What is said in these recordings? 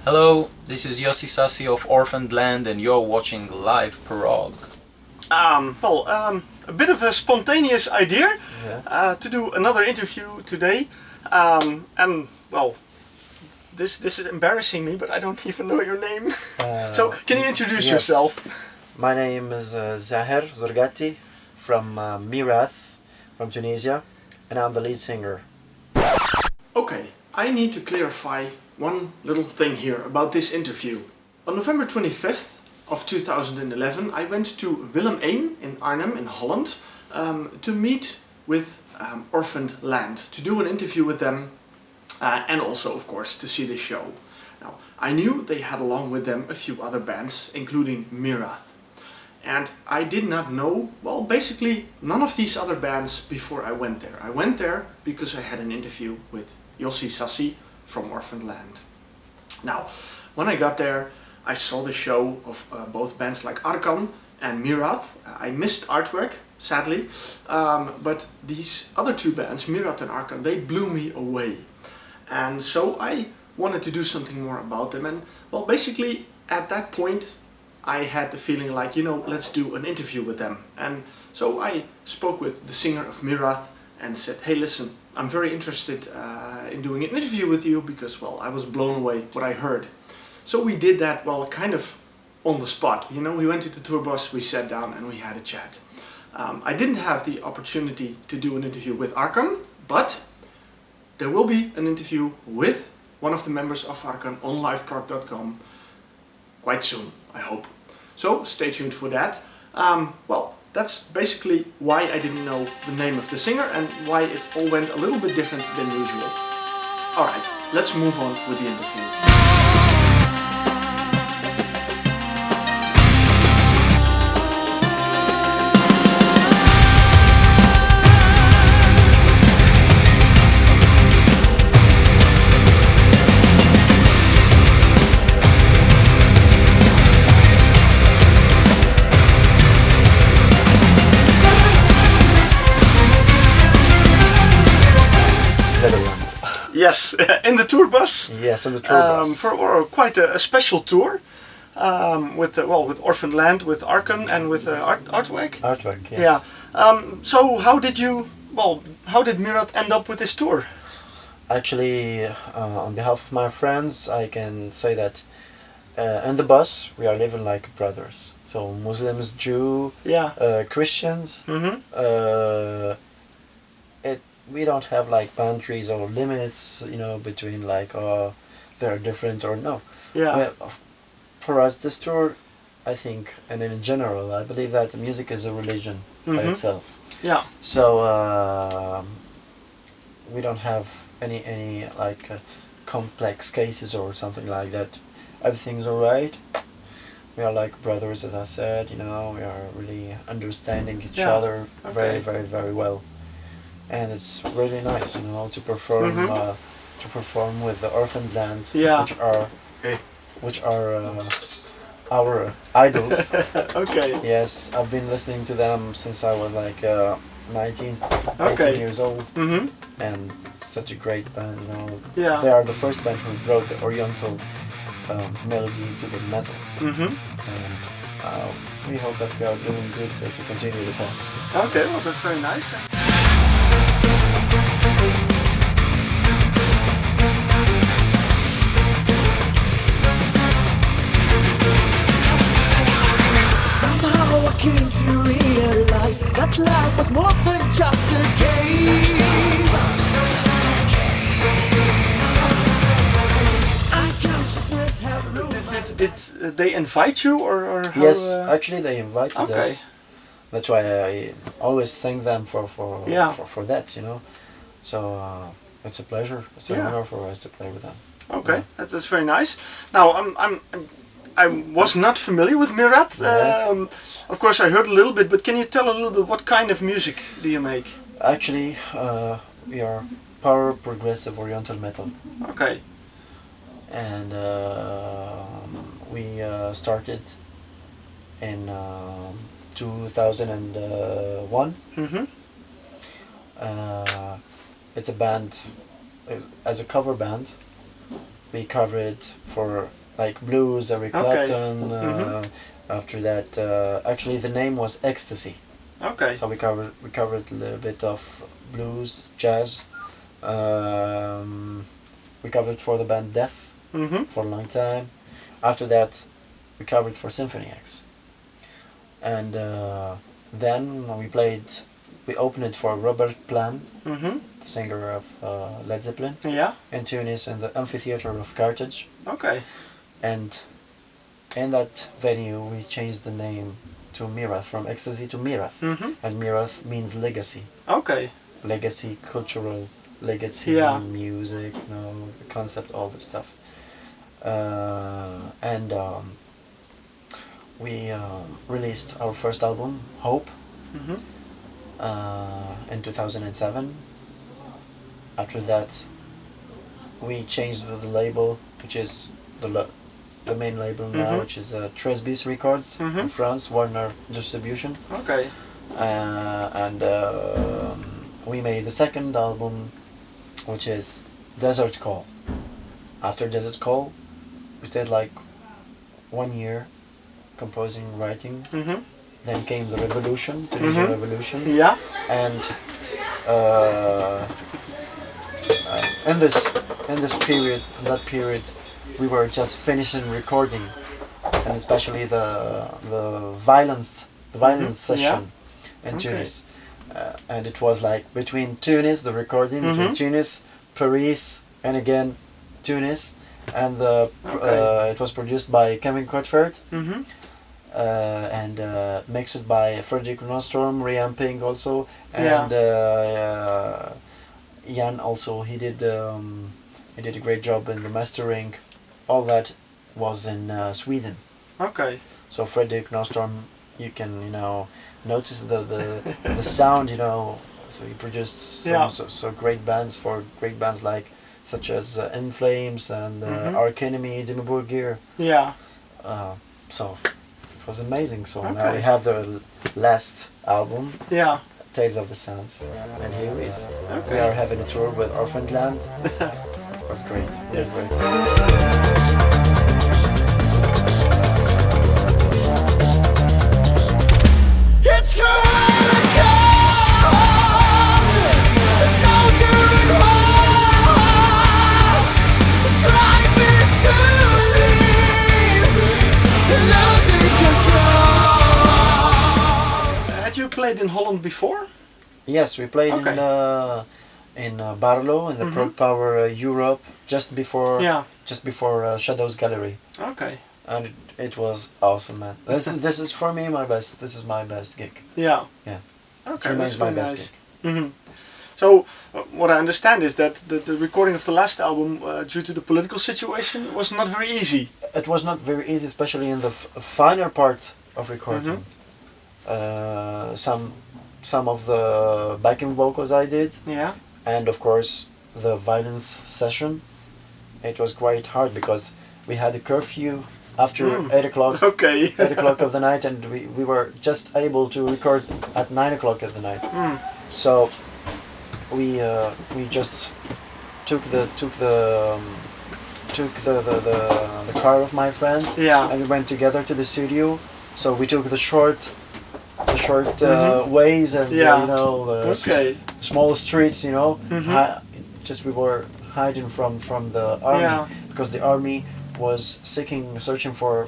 Hello, this is Yossi Sassi of Orphaned Land and you're watching live Prog. A bit of a spontaneous idea to do another interview today. This is embarrassing me, but I don't even know your name. So, can you introduce yourself? My name is Zaher Zorgati from Myrath, from Tunisia, and I'm the lead singer. Okay, I need to clarify one little thing here about this interview. On November 25th of 2011, I went to Willemeen in Arnhem in Holland to meet with Orphaned Land, to do an interview with them and also, of course, to see the show. Now, I knew they had along with them a few other bands, including Myrath. And I did not know, well, basically none of these other bands before I went there. I went there because I had an interview with Yossi Sassi from Orphaned Land. Now, when I got there, I saw the show of both bands like Arnhem and Myrath. I missed artwork, sadly, but these other two bands, Myrath and Arnhem, they blew me away. And so I wanted to do something more about them. And well, basically at that point, I had the feeling like, you know, let's do an interview with them. And so I spoke with the singer of Myrath and said, hey, listen, I'm very interested in doing an interview with you because, well, I was blown away what I heard. So we did that, well, kind of on the spot. You know, we went to the tourbus, we sat down and we had a chat. I didn't have the opportunity to do an interview with Arnhem, but there will be an interview with one of the members of Arnhem on liveprog.com quite soon, I hope. So stay tuned for that. Well, that's basically why I didn't know the name of the singer and why it all went a little bit different than usual. Alright, let's move on with the interview. Yes, in the tour bus. Yes, in the tour bus. For quite a special tour with Orphaned Land, with Arnhem, and with Artweg. Artweg, yes. Yeah. So how did Myrath end up with this tour? Actually, on behalf of my friends, I can say that in the bus we are living like brothers. So Muslims, Jew, Christians. Mm-hmm. We don't have like boundaries or limits, you know, between like they're different or no. Yeah. For us, this tour, I think, and in general, I believe that music is a religion by itself. Yeah. So we don't have any like complex cases or something like that. Everything's alright. We are like brothers, as I said. You know, we are really understanding each other very, very, very well. And it's really nice, you know, to perform with the Orphaned Land, which are our idols. Okay. Yes, I've been listening to them since I was like 18 years old, and such a great band, you know. Yeah. They are the first band who brought the Oriental melody to the metal, and we hope that we are doing good to continue the path. Okay, well, that's very nice. Somehow I came to realize that life was more than just a game. Unconsciousness have no. Did they invite you or how, Yes, actually they invited okay. us. That's why I always thank them for that, you know. So it's a pleasure. It's an honor for us to play with them. Okay, that's very nice. Now I was not familiar with Myrath. Yes. Of course, I heard a little bit, but can you tell a little bit what kind of music do you make? Actually, we are power progressive oriental metal. Okay. And we started in 2001. It's a band, as a cover band, we covered for like blues, Eric Clapton. After that, actually the name was Ecstasy. Okay. So we covered a little bit of blues, jazz. We covered for the band Death for a long time. After that, we covered for Symphony X. And then we opened it for Robert Plant, the singer of Led Zeppelin, in Tunis in the amphitheater of Carthage. Okay. And in that venue we changed the name to Myrath, from Ecstasy to Myrath. And Myrath means legacy. Okay. Legacy, cultural legacy, music, concept, all this stuff. And we released our first album, Hope, in 2007. After that, we changed the label, which is the main label now, which is XIII BIS Records in France, Warner Distribution. Okay. And we made the second album, which is Desert Call. After Desert Call, we stayed like 1 year composing, writing. Then came the revolution, Tunisian revolution. Yeah. And in that period, we were just finishing recording, and especially the violence session in Tunis. And it was like between Tunis, the recording between Tunis, Paris, and again Tunis, and it was produced by Kevin Cotford, and mixed by Frederick Nostrom, reamping also, and Jan also. He did a great job in the mastering. All that was in Sweden. Okay. So Frederick Nostrom, you can notice the sound, so he produced so great bands for great bands such as In Flames and Arch Enemy, Dimmu Borgir. Yeah. So it was amazing. So now we have the last album, Tales of the Sands, and here it is. We are having a tour with Orphaned Land. It was great. It was great. It's gonna come, the soldier in war, striving to leave, losing control. Had you played in Holland before? Yes, we played in Barlo in the Prog Power Europe just before Shadows Gallery. Okay. And it was awesome, man. This is for me my best. This is my best gig. Yeah. Yeah. Okay, It that's remains my very best nice. gig. So, what I understand is that the recording of the last album, due to the political situation, was not very easy. It was not very easy, especially in the finer part of recording. Some of the backing vocals I did. Yeah. And of course the violence session. It was quite hard because we had a curfew after 8 o'clock. Okay. 8 o'clock of the night, and we were just able to record at 9 o'clock of the night. So we just took the car of my friends, and we went together to the studio. So we took the short ways and the small streets, just we were hiding from the army because the army was searching for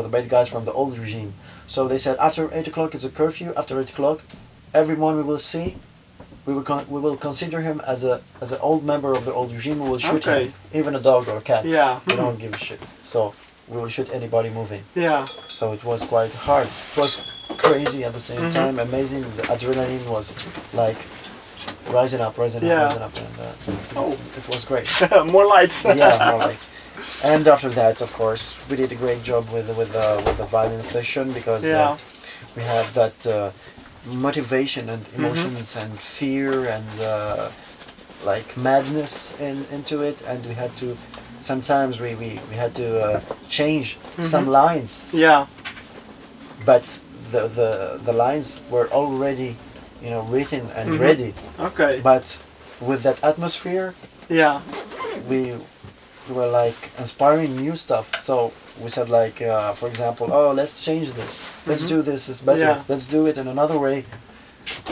the bad guys from the old regime. So they said after 8 o'clock is a curfew. After 8 o'clock, everyone we will see, we will consider him as an old member of the old regime. We will shoot him, even a dog or a cat. Yeah. We don't give a shit. So we will shoot anybody moving. Yeah. So it was quite hard. It was crazy at the same time, amazing. The adrenaline was like rising up, and it was great. More lights. Yeah, more lights. And after that, of course, we did a great job with the violence session because we have that motivation and emotions and fear and like madness into it, and we had to sometimes we had to change some lines. Yeah. But the lines were already written and ready. Okay. But with that atmosphere, were like inspiring new stuff. So we said like, for example, oh, let's change this. Let's do this. It's better. Yeah. Let's do it in another way.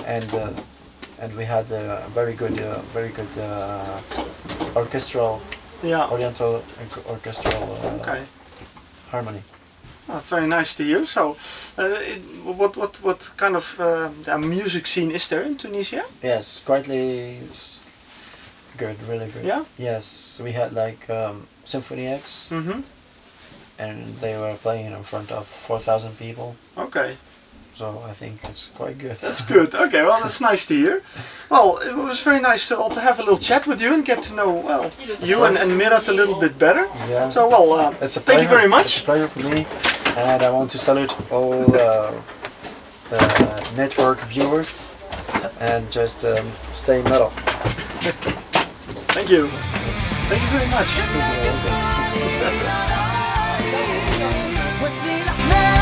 And we had a very good orchestral, Yeah. oriental orchestral Okay. harmony. Very nice to hear. So, what kind of music scene is there in Tunisia? Yes, quietly good, really good. Yeah. Yes, we had like Symphony X, Mm-hmm. and they were playing in front of 4,000 people. Okay. So I think it's quite good. That's good. Okay, well, that's nice to hear. Well, it was very nice to have a little chat with you and get to know, well, you and Myrath a little bit better. Yeah. So, well, It's a thank you pleasure. very much. It's a pleasure for me, and I want to salute all the network viewers, and just stay metal. Thank you. Thank you very much. ودي الأحلام